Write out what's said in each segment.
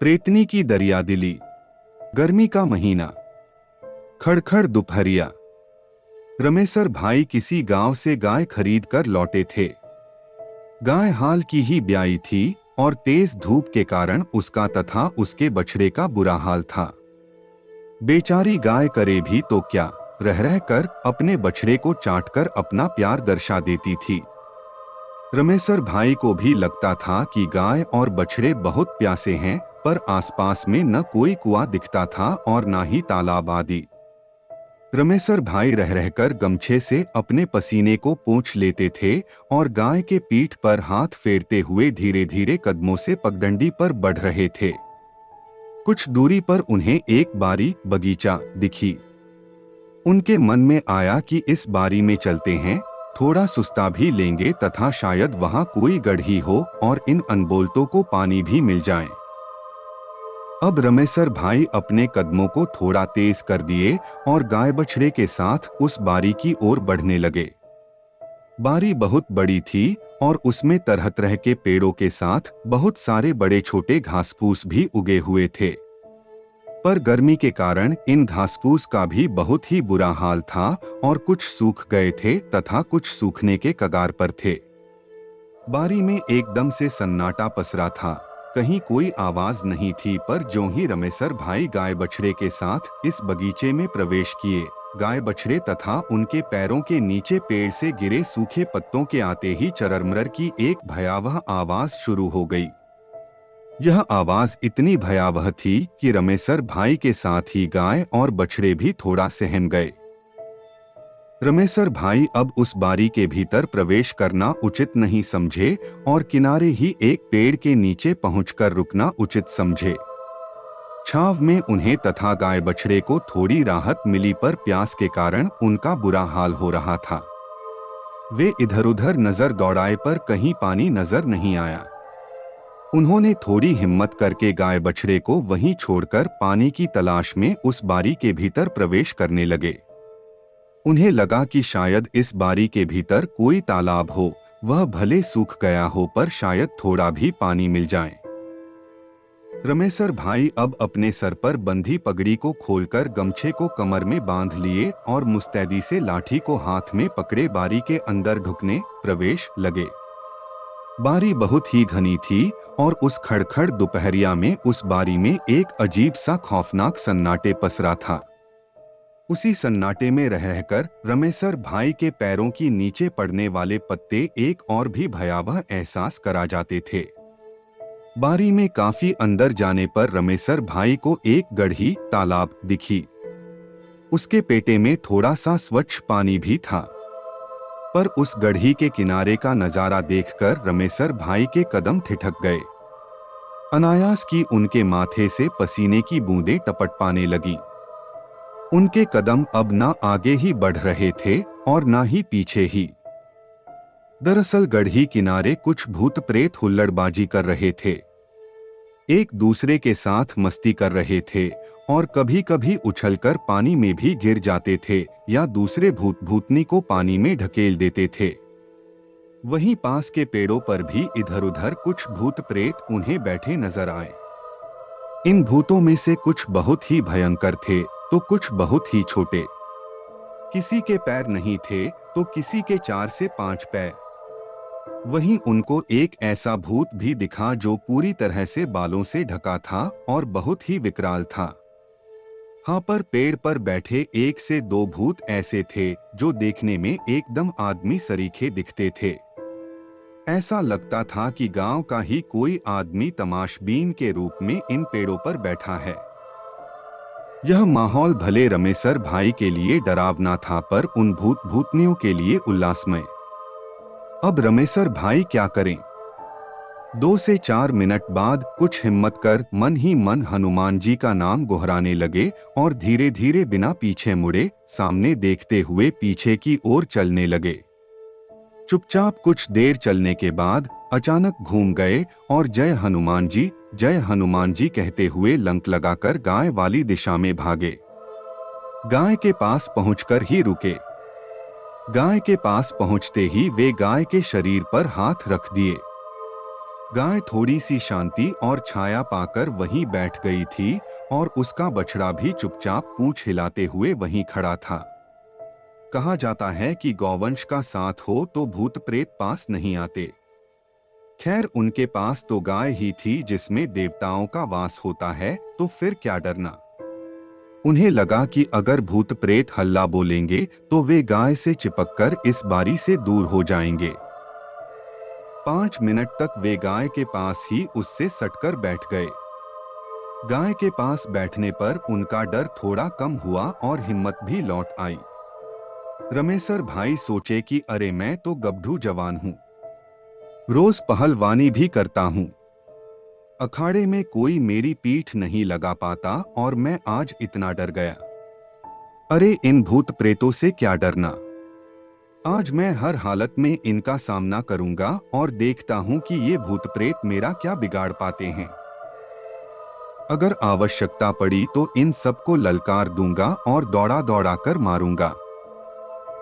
प्रेतनी की दरियादिली। गर्मी का महीना। खड़खड़ दोपहरिया। रमेसर भाई किसी गांव से गाय खरीद कर लौटे थे। गाय हाल की ही ब्याई थी और तेज धूप के कारण उसका तथा उसके बछड़े का बुरा हाल था। बेचारी गाय करे भी तो क्या, रह रह कर अपने बछड़े को चाटकर अपना प्यार दर्शा देती थी। रमेसर भाई को भी लगता था कि गाय और बछड़े बहुत प्यासे हैं, पर आसपास में न कोई कुआं दिखता था और न ही तालाब आदि। रमेसर भाई रह रहकर गमछे से अपने पसीने को पोंछ लेते थे और गाय के पीठ पर हाथ फेरते हुए धीरे धीरे कदमों से पगडंडी पर बढ़ रहे थे। कुछ दूरी पर उन्हें एक बारी बगीचा दिखी। उनके मन में आया कि इस बारी में चलते हैं, थोड़ा सुस्ता भी लेंगे तथा शायद वहां कोई गड्ढी हो और इन अनबोलतों को पानी भी मिल जाए। अब रमेसर भाई अपने कदमों को थोड़ा तेज कर दिए और गाय बछड़े के साथ उस बारी की ओर बढ़ने लगे। बारी बहुत बड़ी थी और उसमें तरह तरह के पेड़ों के साथ बहुत सारे बड़े छोटे घासफूस भी उगे हुए थे। पर गर्मी के कारण इन घासफूस का भी बहुत ही बुरा हाल था और कुछ सूख गए थे तथा कुछ सूखने के कगार पर थे। बारी में एकदम से सन्नाटा पसरा था। कहीं कोई आवाज नहीं थी, पर ज्यों ही रमेसर भाई गाय बछड़े के साथ इस बगीचे में प्रवेश किए, गाय बछड़े तथा उनके पैरों के नीचे पेड़ से गिरे सूखे पत्तों के आते ही चरमर की एक भयावह आवाज शुरू हो गई। यह आवाज इतनी भयावह थी कि रमेसर भाई के साथ ही गाय और बछड़े भी थोड़ा सहम गए। रमेसर भाई अब उस बारी के भीतर प्रवेश करना उचित नहीं समझे और किनारे ही एक पेड़ के नीचे पहुंचकर रुकना उचित समझे। छांव में उन्हें तथा गाय बछड़े को थोड़ी राहत मिली, पर प्यास के कारण उनका बुरा हाल हो रहा था। वे इधर उधर नजर दौड़ाए पर कहीं पानी नजर नहीं आया। उन्होंने थोड़ी हिम्मत करके गाय बछड़े को वहीं छोड़कर पानी की तलाश में उस बारी के भीतर प्रवेश करने लगे। उन्हें लगा कि शायद इस बारी के भीतर कोई तालाब हो, वह भले सूख गया हो पर शायद थोड़ा भी पानी मिल जाए। रमेसर भाई अब अपने सर पर बंधी पगड़ी को खोलकर गमछे को कमर में बांध लिए और मुस्तैदी से लाठी को हाथ में पकड़े बारी के अंदर ढुकने प्रवेश लगे। बारी बहुत ही घनी थी और उस खड़खड़ दोपहरिया में उस बारी में एक अजीब सा खौफनाक सन्नाटे पसरा था। उसी सन्नाटे में रह रहकर रमेसर भाई के पैरों की नीचे पड़ने वाले पत्ते एक और भी भयावह एहसास करा जाते थे। बारी में काफी अंदर जाने पर रमेसर भाई को एक गड्ढी तालाब दिखी। उसके पेटे में थोड़ा सा स्वच्छ पानी भी था, पर उस गड्ढी के किनारे का नजारा देखकर रमेसर भाई के कदम ठिठक गए। अनायास की उनके माथे से पसीने की बूंदें टपट पाने लगी। उनके कदम अब ना आगे ही बढ़ रहे थे और ना ही पीछे ही। दरअसल गड्ढी किनारे कुछ भूत प्रेत हुल्लड़बाजी कर रहे थे, एक दूसरे के साथ मस्ती कर रहे थे और कभी कभी उछलकर पानी में भी गिर जाते थे या दूसरे भूत भूतनी को पानी में ढकेल देते थे। वहीं पास के पेड़ों पर भी इधर उधर कुछ भूत प्रेत उन्हें बैठे नजर आए। इन भूतों में से कुछ बहुत ही भयंकर थे तो कुछ बहुत ही छोटे। किसी के पैर नहीं थे तो किसी के 4 से 5 पैर। वहीं उनको एक ऐसा भूत भी दिखा जो पूरी तरह से बालों से ढका था और बहुत ही विकराल था। हाँ, पर पेड़ पर बैठे 1 से 2 भूत ऐसे थे जो देखने में एकदम आदमी सरीखे दिखते थे। ऐसा लगता था कि गांव का ही कोई आदमी तमाशबीन के रूप में इन पेड़ों पर बैठा है। यह माहौल भले रमेसर भाई के लिए डरावना था, पर उन भूत भूतनियों के लिए उल्लासमय। अब रमेसर भाई क्या करें? 2 से 4 मिनट बाद कुछ हिम्मत कर मन ही मन हनुमान जी का नाम गोहराने लगे और धीरे धीरे बिना पीछे मुड़े सामने देखते हुए पीछे की ओर चलने लगे। चुपचाप कुछ देर चलने के बाद अचानक घूम गए और जय हनुमान जी कहते हुए लंक लगाकर गाय वाली दिशा में भागे। गाय के पास पहुंचकर ही रुके। गाय के पास पहुंचते ही वे गाय के शरीर पर हाथ रख दिए। गाय थोड़ी सी शांति और छाया पाकर वहीं बैठ गई थी और उसका बछड़ा भी चुपचाप पूंछ हिलाते हुए वहीं खड़ा था। कहा जाता है कि गौवंश का साथ हो तो भूत प्रेत पास नहीं आते। खैर, उनके पास तो गाय ही थी जिसमें देवताओं का वास होता है, तो फिर क्या डरना। उन्हें लगा कि अगर भूत प्रेत हल्ला बोलेंगे तो वे गाय से चिपककर इस बारी से दूर हो जाएंगे। 5 मिनट तक वे गाय के पास ही उससे सटकर बैठ गए। गाय के पास बैठने पर उनका डर थोड़ा कम हुआ और हिम्मत भी लौट आई। रमेसर भाई सोचे कि अरे, मैं तो गबड़ू जवान हूँ, रोज पहलवानी भी करता हूँ, अखाड़े में कोई मेरी पीठ नहीं लगा पाता और मैं आज इतना डर गया। अरे, इन भूत प्रेतों से क्या डरना। आज मैं हर हालत में इनका सामना करूंगा और देखता हूं कि ये भूत प्रेत मेरा क्या बिगाड़ पाते हैं। अगर आवश्यकता पड़ी तो इन सबको ललकार दूंगा और दौड़ा दौड़ा कर मारूंगा।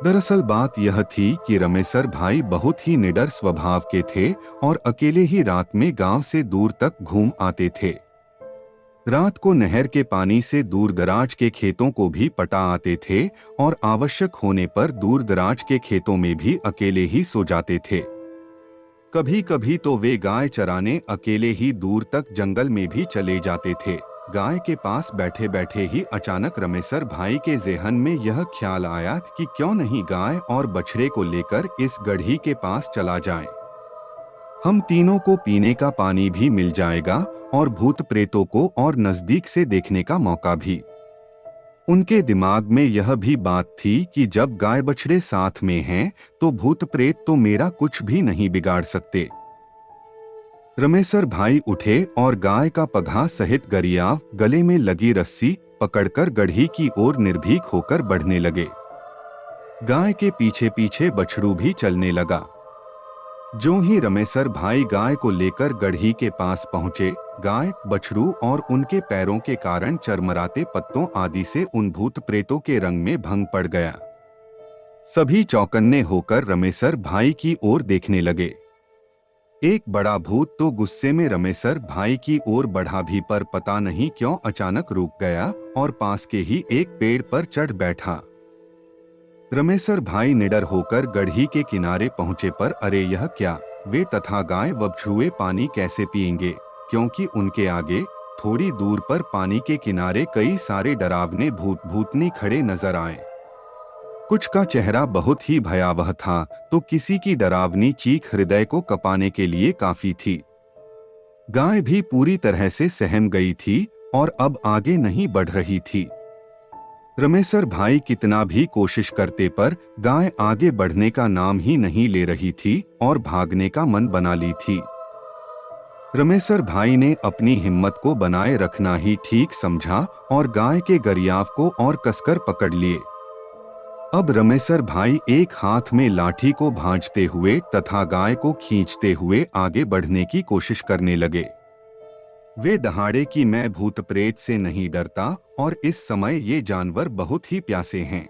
दरअसल बात यह थी कि रमेसर भाई बहुत ही निडर स्वभाव के थे और अकेले ही रात में गांव से दूर तक घूम आते थे। रात को नहर के पानी से दूर दराज के खेतों को भी पटा आते थे और आवश्यक होने पर दूर दराज के खेतों में भी अकेले ही सो जाते थे। कभी कभी तो वे गाय चराने अकेले ही दूर तक जंगल में भी चले जाते थे। गाय के पास बैठे बैठे ही अचानक रमेसर भाई के जेहन में यह ख्याल आया कि क्यों नहीं गाय और बछड़े को लेकर इस गढ़ी के पास चला जाए। हम तीनों को पीने का पानी भी मिल जाएगा और भूत प्रेतों को और नजदीक से देखने का मौका भी। उनके दिमाग में यह भी बात थी कि जब गाय बछड़े साथ में हैं, तो भूत प्रेत तो मेरा कुछ भी नहीं बिगाड़ सकते। रमेसर भाई उठे और गाय का पगहा सहित गरियाव गले में लगी रस्सी पकड़कर गढ़ी की ओर निर्भीक होकर बढ़ने लगे। गाय के पीछे पीछे बछड़ू भी चलने लगा। जो ही रमेसर भाई गाय को लेकर गढ़ी के पास पहुंचे, गाय, बछड़ू और उनके पैरों के कारण चरमराते पत्तों आदि से उन भूत प्रेतों के रंग में भंग पड़ गया। सभी चौकन्ने होकर रमेसर भाई की ओर देखने लगे। एक बड़ा भूत तो गुस्से में रमेसर भाई की ओर बढ़ा भी, पर पता नहीं क्यों अचानक रुक गया और पास के ही एक पेड़ पर चढ़ बैठा। रमेसर भाई निडर होकर गढ़ी के किनारे पहुंचे, पर अरे यह क्या, वे तथा गाय व बछड़ुए पानी कैसे पिएंगे, क्योंकि उनके आगे थोड़ी दूर पर पानी के किनारे कई सारे डरावने भूत भूतनी खड़े नजर आए। कुछ का चेहरा बहुत ही भयावह था, तो किसी की डरावनी चीख हृदय को कपाने के लिए काफी थी। गाय भी पूरी तरह से सहम गई थी और अब आगे नहीं बढ़ रही थी। रमेसर भाई कितना भी कोशिश करते पर गाय आगे बढ़ने का नाम ही नहीं ले रही थी और भागने का मन बना ली थी। रमेसर भाई ने अपनी हिम्मत को बनाए रखना ही ठीक समझा और गाय के गरियाव को और कसकर पकड़ लिए। अब रमेसर भाई एक हाथ में लाठी को भांजते हुए तथा गाय को खींचते हुए आगे बढ़ने की कोशिश करने लगे। वे दहाड़े कि मैं भूत प्रेत से नहीं डरता और इस समय ये जानवर बहुत ही प्यासे हैं।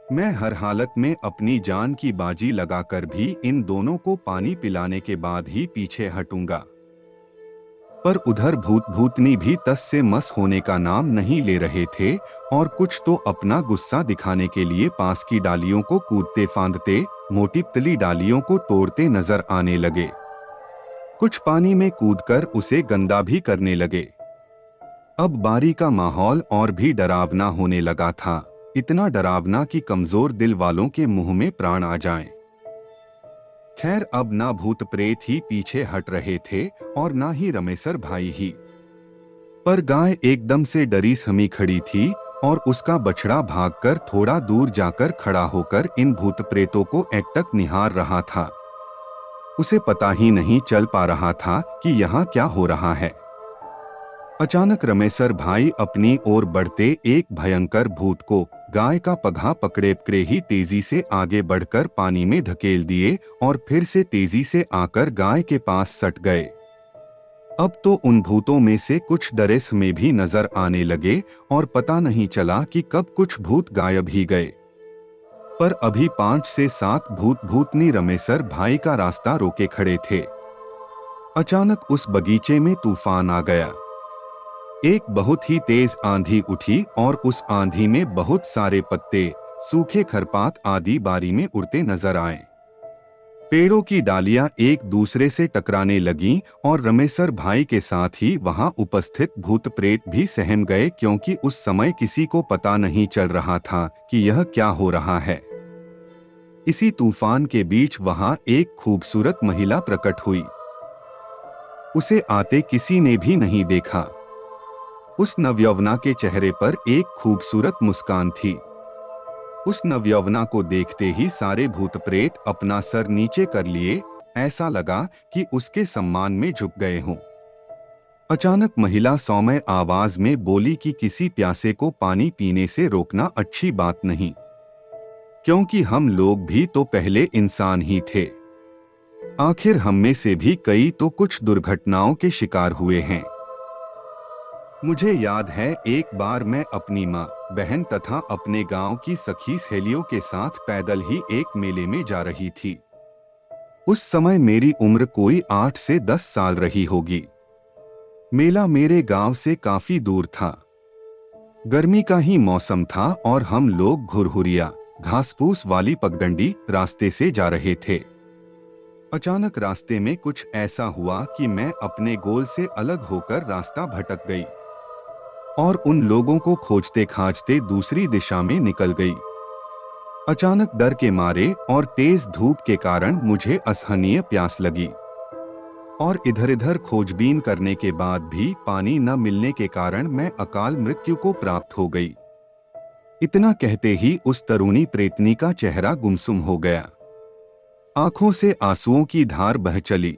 मैं हर हालत में अपनी जान की बाजी लगाकर भी इन दोनों को पानी पिलाने के बाद ही पीछे हटूंगा। पर उधर भूत भूतनी भी तस से मस होने का नाम नहीं ले रहे थे और कुछ तो अपना गुस्सा दिखाने के लिए पास की डालियों को कूदते फांदते, मोटी पतली डालियों को तोड़ते नजर आने लगे। कुछ पानी में कूदकर उसे गंदा भी करने लगे। अब बारी का माहौल और भी डरावना होने लगा था, इतना डरावना कि कमजोर दिल वालों के मुंह में प्राण आ जाएं। खैर, अब ना भूत प्रेत ही पीछे हट रहे थे और ना ही रमेसर भाई ही, पर गाय एकदम से डरी समी खड़ी थी और उसका बछड़ा भागकर थोड़ा दूर जाकर खड़ा होकर इन भूत प्रेतों को एकटक निहार रहा था। उसे पता ही नहीं चल पा रहा था कि यहाँ क्या हो रहा है। अचानक रमेसर भाई अपनी ओर बढ़ते एक भयंकर भूत को गाय का पगहा पकड़े पकड़े ही तेजी से आगे बढ़कर पानी में धकेल दिए और फिर से तेजी से आकर गाय के पास सट गए। अब तो उन भूतों में से कुछ डरे में भी नजर आने लगे और पता नहीं चला कि कब कुछ भूत गायब ही गए। पर अभी 5 से 7 भूत भूतनी रमेसर भाई का रास्ता रोके खड़े थे। अचानक उस बगीचे में तूफान आ गया। एक बहुत ही तेज आंधी उठी और उस आंधी में बहुत सारे पत्ते, सूखे खरपात आदि बारी में उड़ते नजर आए। पेड़ों की डालियां एक दूसरे से टकराने लगीं और रमेसर भाई के साथ ही वहां उपस्थित भूत प्रेत भी सहम गए, क्योंकि उस समय किसी को पता नहीं चल रहा था कि यह क्या हो रहा है। इसी तूफान के बीच वहां एक खूबसूरत महिला प्रकट हुई। उसे आते किसी ने भी नहीं देखा। उस नवयौवना के चेहरे पर एक खूबसूरत मुस्कान थी। उस नवयौवना को देखते ही सारे भूत प्रेत अपना सर नीचे कर लिए, ऐसा लगा कि उसके सम्मान में झुक गए हों। अचानक महिला सौम्य आवाज में बोली कि किसी प्यासे को पानी पीने से रोकना अच्छी बात नहीं, क्योंकि हम लोग भी तो पहले इंसान ही थे। आखिर हम में से भी कई तो कुछ दुर्घटनाओं के शिकार हुए हैं। मुझे याद है, एक बार मैं अपनी माँ, बहन तथा अपने गांव की सखी सहेलियों के साथ पैदल ही एक मेले में जा रही थी। उस समय मेरी उम्र कोई 8 से 10 साल रही होगी। मेला मेरे गांव से काफी दूर था। गर्मी का ही मौसम था और हम लोग घुरहुरिया घास-फूस वाली पगडंडी रास्ते से जा रहे थे। अचानक रास्ते में कुछ ऐसा हुआ कि मैं अपने गोल से अलग होकर रास्ता भटक गई और उन लोगों को खोजते खाजते दूसरी दिशा में निकल गई। अचानक डर के मारे और तेज धूप के कारण मुझे असहनीय प्यास लगी और इधर-इधर खोजबीन करने के बाद भी पानी न मिलने के कारण मैं अकाल मृत्यु को प्राप्त हो गई। इतना कहते ही उस तरुणी प्रेतनी का चेहरा गुमसुम हो गया। आंखों से आंसुओं की धार बह चली।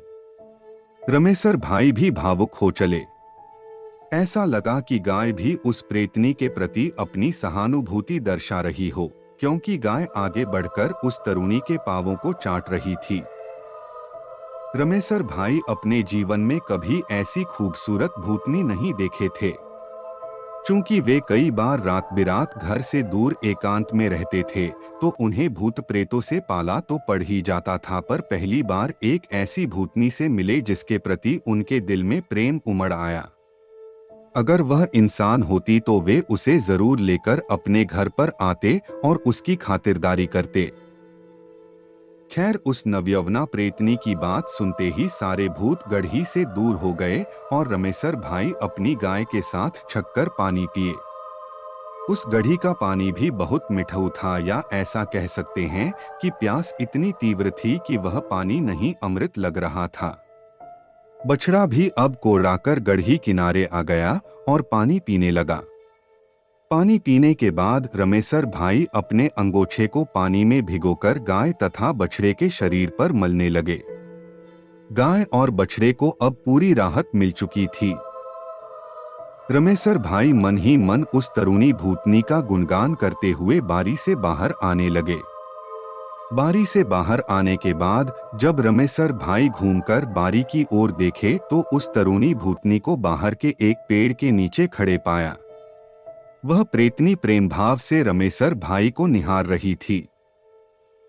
रमेसर भाई भी भावुक हो चले। ऐसा लगा कि गाय भी उस प्रेतनी के प्रति अपनी सहानुभूति दर्शा रही हो, क्योंकि गाय आगे बढ़कर उस तरुणी के पांवों को चाट रही थी। रमेसर भाई अपने जीवन में कभी ऐसी खूबसूरत भूतनी नहीं देखे थे। चूंकि वे कई बार रात बिरात घर से दूर एकांत में रहते थे, तो उन्हें भूत प्रेतों से पाला तो पड़ ही जाता था, पर पहली बार एक ऐसी भूतनी से मिले जिसके प्रति उनके दिल में प्रेम उमड़ आया। अगर वह इंसान होती तो वे उसे जरूर लेकर अपने घर पर आते और उसकी खातिरदारी करते। खैर, उस नवयौवना प्रेतनी की बात सुनते ही सारे भूत गढ़ी से दूर हो गए और रमेसर भाई अपनी गाय के साथ छककर पानी पिए। उस गढ़ी का पानी भी बहुत मिठाऊ था, या ऐसा कह सकते हैं कि प्यास इतनी तीव्र थी कि वह पानी नहीं अमृत लग रहा था। बछड़ा भी अब कोड़ाकर गढ़ी किनारे आ गया और पानी पीने लगा। पानी पीने के बाद रमेसर भाई अपने अंगोछे को पानी में भिगोकर गाय तथा बछड़े के शरीर पर मलने लगे। गाय और बछड़े को अब पूरी राहत मिल चुकी थी। रमेसर भाई मन ही मन उस तरुणी भूतनी का गुणगान करते हुए बारी से बाहर आने लगे। बारी से बाहर आने के बाद जब रमेसर भाई घूमकर बारी की ओर देखे तो उस तरुणी भूतनी को बाहर के एक पेड़ के नीचे खड़े पाया। वह प्रेतनी प्रेम भाव से रमेसर भाई को निहार रही थी।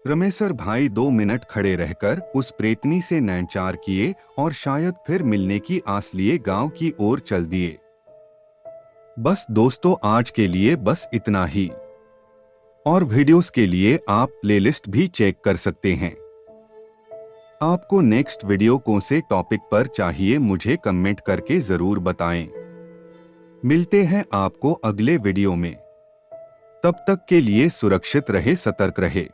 रमेसर भाई 2 मिनट खड़े रहकर उस प्रेतनी से नैनचार किए और शायद फिर मिलने की आस लिए गांव की ओर चल दिए। बस दोस्तों, आज के लिए बस इतना ही। और वीडियोस के लिए आप प्लेलिस्ट भी चेक कर सकते हैं। आपको नेक्स्ट वीडियो कौन से टॉपिक पर चाहिए मुझे कमेंट करके जरूर बताएं। मिलते हैं आपको अगले वीडियो में। तब तक के लिए सुरक्षित रहे, सतर्क रहे।